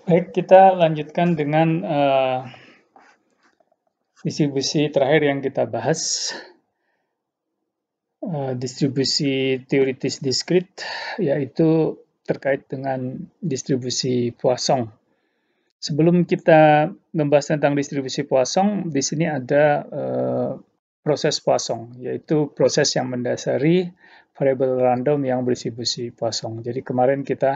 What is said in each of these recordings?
Baik, kita lanjutkan dengan distribusi terakhir yang kita bahas, distribusi teoritis diskrit, yaitu terkait dengan distribusi Poisson. Sebelum kita membahas tentang distribusi Poisson, di sini ada proses Poisson, yaitu proses yang mendasari variabel random yang berdistribusi Poisson. Jadi kemarin kita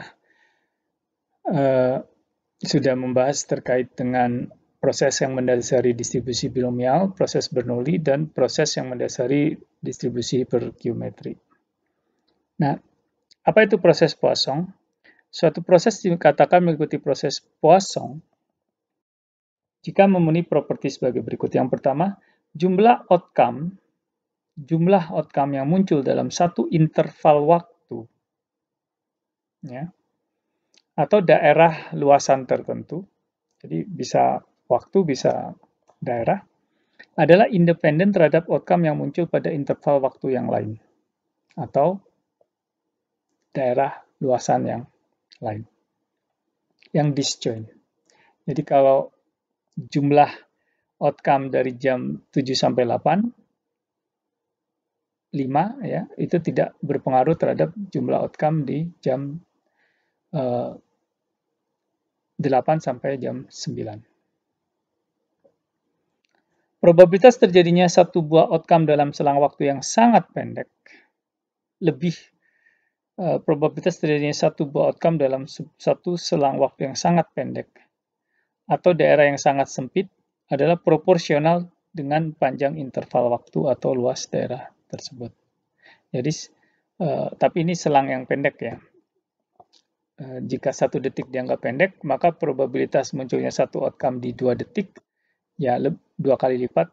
sudah membahas terkait dengan proses yang mendasari distribusi binomial, proses Bernoulli, dan proses yang mendasari distribusi hipergeometri. Nah, apa itu proses Poisson? Suatu proses dikatakan mengikuti proses Poisson jika memenuhi properti sebagai berikut. Yang pertama, jumlah outcome yang muncul dalam satu interval waktu, ya, atau daerah luasan tertentu, jadi bisa waktu, bisa daerah, adalah independen terhadap outcome yang muncul pada interval waktu yang lain atau daerah luasan yang lain, yang disjoint. Jadi kalau jumlah outcome dari jam 7 sampai 8, 5 ya, itu tidak berpengaruh terhadap jumlah outcome di jam 8 sampai jam 9. Probabilitas terjadinya satu buah outcome dalam selang waktu yang sangat pendek lebih probabilitas terjadinya satu buah outcome dalam satu selang waktu yang sangat pendek atau daerah yang sangat sempit adalah proporsional dengan panjang interval waktu atau luas daerah tersebut. Jadi, tapi ini selang yang pendek ya. Jika 1 detik dianggap pendek, maka probabilitas munculnya satu outcome di 2 detik ya 2 kali lipat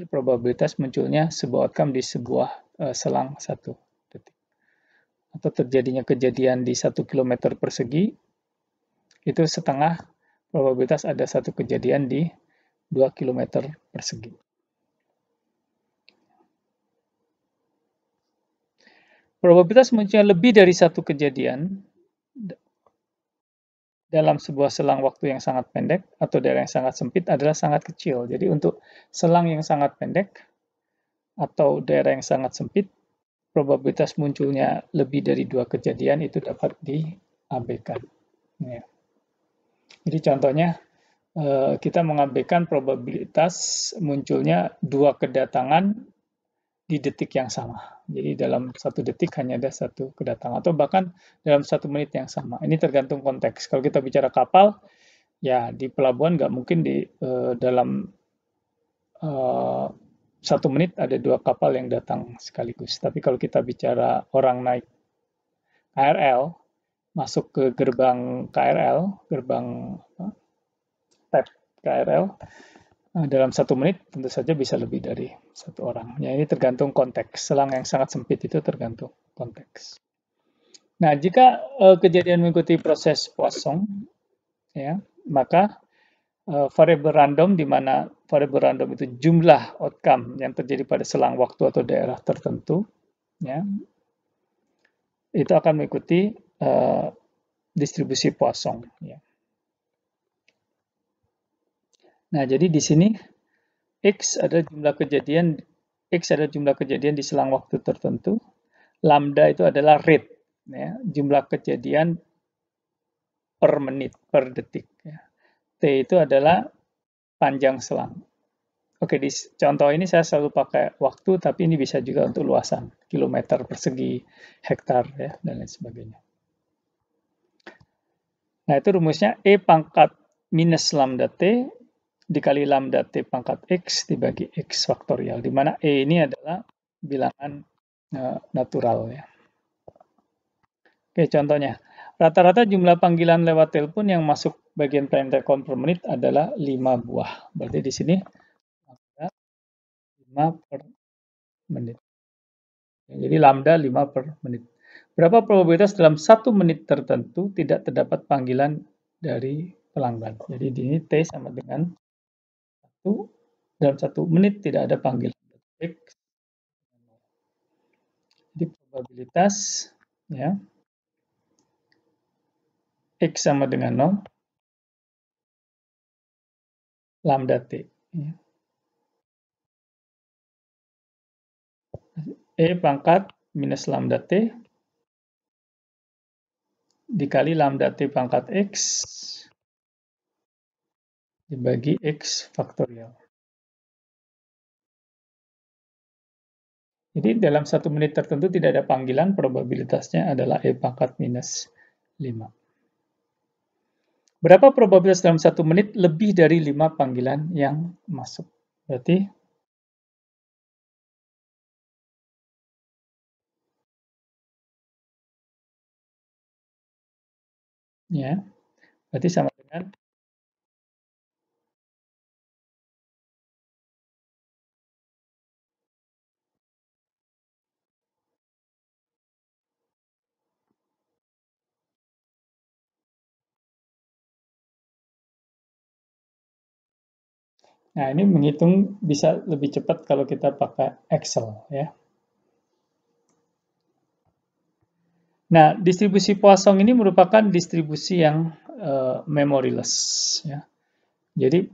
probabilitas munculnya sebuah outcome di sebuah selang 1 detik. Atau terjadinya kejadian di 1 km persegi, itu setengah probabilitas ada satu kejadian di 2 km persegi. Probabilitas munculnya lebih dari satu kejadian dalam sebuah selang waktu yang sangat pendek atau daerah yang sangat sempit adalah sangat kecil. Jadi untuk selang yang sangat pendek atau daerah yang sangat sempit, probabilitas munculnya lebih dari 2 kejadian itu dapat diabaikan. Ya. Jadi contohnya kita mengabaikan probabilitas munculnya 2 kedatangan di detik yang sama. Jadi dalam 1 detik hanya ada 1 kedatangan atau bahkan dalam 1 menit yang sama. Ini tergantung konteks. Kalau kita bicara kapal, ya di pelabuhan nggak mungkin dalam 1 menit ada 2 kapal yang datang sekaligus. Tapi kalau kita bicara orang naik KRL, masuk ke gerbang KRL, gerbang tap KRL, dalam 1 menit tentu saja bisa lebih dari 1 orang. Ya, ini tergantung konteks. Selang yang sangat sempit itu tergantung konteks. Nah, jika kejadian mengikuti proses Poisson, ya, maka variabel random di mana variabel random itu jumlah outcome yang terjadi pada selang waktu atau daerah tertentu, ya, itu akan mengikuti distribusi Poisson. Ya. Nah, jadi di sini X adalah jumlah kejadian di selang waktu tertentu. Lambda itu adalah rate, ya, jumlah kejadian per menit, per detik. Ya. T itu adalah panjang selang. Oke, di contoh ini saya selalu pakai waktu, tapi ini bisa juga untuk luasan, kilometer persegi, hektar, ya, dan lain sebagainya. Nah, itu rumusnya E pangkat minus lambda T dikali lambda T pangkat X dibagi X faktorial, di mana E ini adalah bilangan natural. Ya. Oke, contohnya. Rata-rata jumlah panggilan lewat telepon yang masuk bagian prime telecom per menit adalah 5 buah. Berarti di sini ada 5 per menit. Jadi lambda 5 per menit. Berapa probabilitas dalam 1 menit tertentu tidak terdapat panggilan dari pelanggan? Jadi di ini T sama dengan 1, dalam 1 menit tidak ada panggilan. X. Jadi probabilitas ya X sama dengan 0. lambda T. Ya. E pangkat minus lambda T dikali lambda T pangkat X dibagi X faktorial. Jadi dalam 1 menit tertentu tidak ada panggilan, probabilitasnya adalah E pangkat minus 5. Berapa probabilitas dalam 1 menit lebih dari 5 panggilan yang masuk? Berarti ya, berarti sama dengan nah ini menghitung bisa lebih cepat kalau kita pakai Excel ya. Nah, distribusi Poisson ini merupakan distribusi yang memoryless ya. Jadi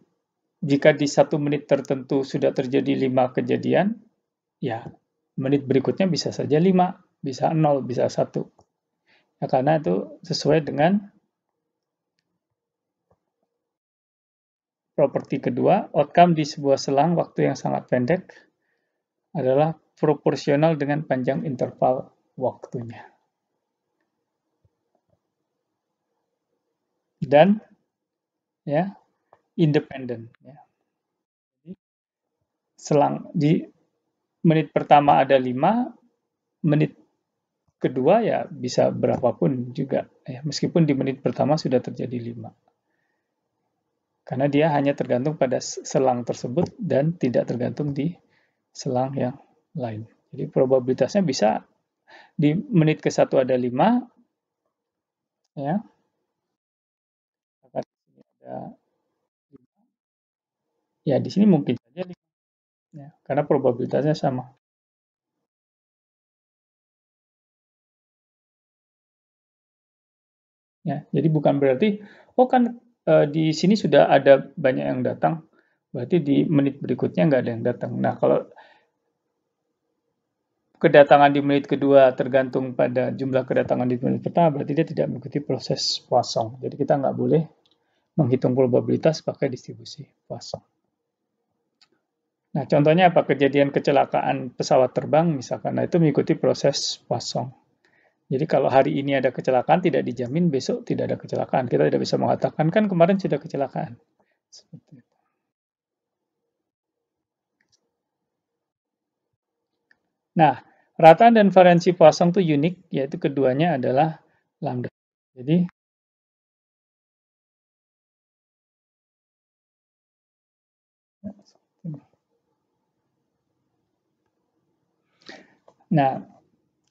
jika di 1 menit tertentu sudah terjadi 5 kejadian, ya menit berikutnya bisa saja 5, bisa 0, bisa 1. Ya, karena itu sesuai dengan properti kedua, outcome di sebuah selang waktu yang sangat pendek adalah proporsional dengan panjang interval waktunya. Dan ya, independen ya. Selang di menit pertama ada 5, menit kedua ya bisa berapapun juga ya, meskipun di menit pertama sudah terjadi 5. Karena dia hanya tergantung pada selang tersebut dan tidak tergantung di selang yang lain. Jadi probabilitasnya bisa di menit ke-1 ada 5 ya. Ada, ya di sini mungkin saja ya, karena probabilitasnya sama. Ya, jadi bukan berarti oh kan di sini sudah ada banyak yang datang, berarti di menit berikutnya nggak ada yang datang. Nah, kalau kedatangan di menit kedua tergantung pada jumlah kedatangan di menit pertama, berarti dia tidak mengikuti proses Poisson. Jadi kita nggak boleh menghitung probabilitas pakai distribusi Poisson. Nah, contohnya apa? Kejadian kecelakaan pesawat terbang misalkan, nah itu mengikuti proses Poisson. Jadi kalau hari ini ada kecelakaan, tidak dijamin besok tidak ada kecelakaan. Kita tidak bisa mengatakan, kan kemarin sudah kecelakaan. Seperti itu. Nah, rataan dan variansi Poisson itu unik, yaitu keduanya adalah lambda. Jadi, nah,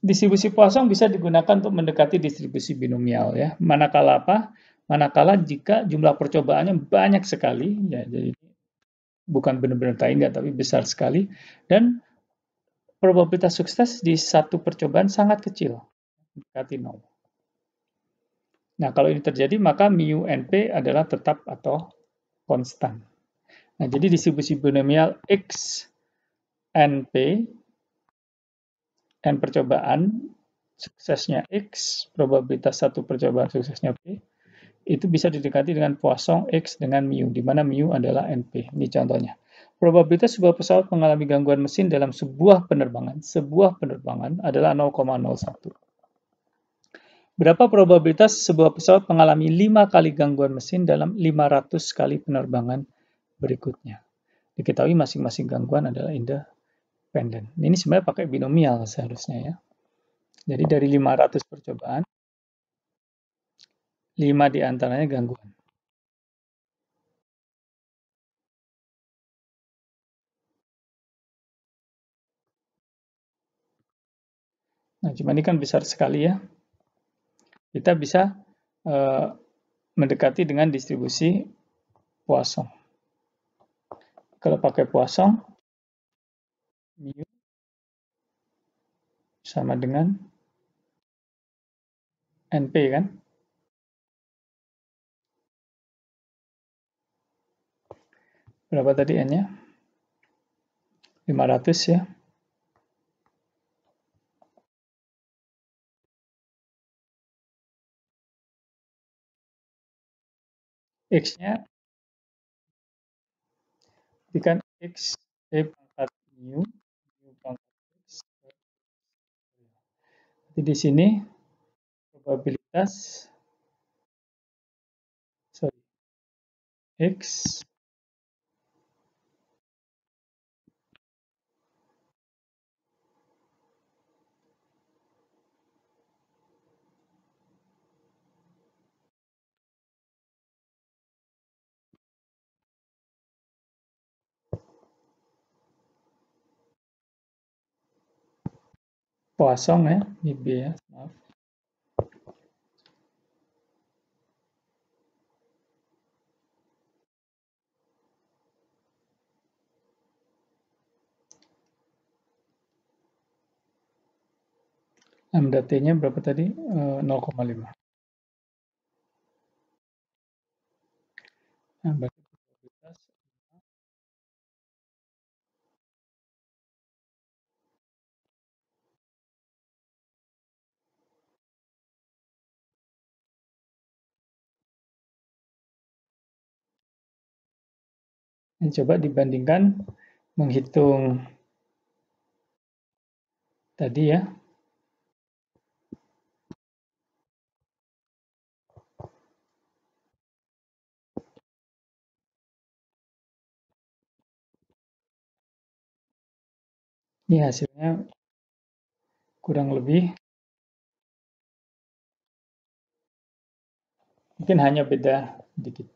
distribusi Poisson bisa digunakan untuk mendekati distribusi binomial ya. Manakala apa? Manakala jika jumlah percobaannya banyak sekali, ya jadi bukan benar-benar tiny tapi besar sekali, dan probabilitas sukses di satu percobaan sangat kecil, mendekati 0. Nah, kalau ini terjadi, maka mu NP adalah tetap atau konstan. Nah, jadi distribusi binomial X NP, N percobaan, suksesnya X, probabilitas satu percobaan suksesnya P, itu bisa didekati dengan Poisson X dengan mu, di mana mu adalah NP. Ini contohnya. Probabilitas sebuah pesawat mengalami gangguan mesin dalam sebuah penerbangan adalah 0,01. Berapa probabilitas sebuah pesawat mengalami 5 kali gangguan mesin dalam 500 kali penerbangan berikutnya? Diketahui masing-masing gangguan adalah independen. Ini sebenarnya pakai binomial seharusnya ya. Jadi dari 500 percobaan, 5 diantaranya gangguan. Nah, cuma ini kan besar sekali ya. Kita bisa mendekati dengan distribusi Poisson. Kalau pakai Poisson, mu sama dengan NP kan. Berapa tadi N-nya? 500 ya. X-nya jadikan X pangkat mu pangkat X. Jadi di sini probabilitas X kosong ya, ini B ya, maaf. Lambda T-nya berapa tadi? 0,5. Nah, berarti probabilitas coba dibandingkan menghitung tadi ya. Ini hasilnya kurang lebih mungkin hanya beda dikit.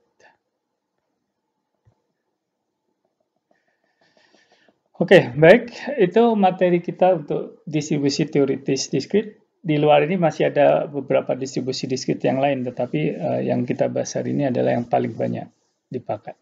Oke, baik. Itu materi kita untuk distribusi teoritis diskrit. Di luar ini masih ada beberapa distribusi diskrit yang lain, tetapi yang kita bahas hari ini adalah yang paling banyak dipakai.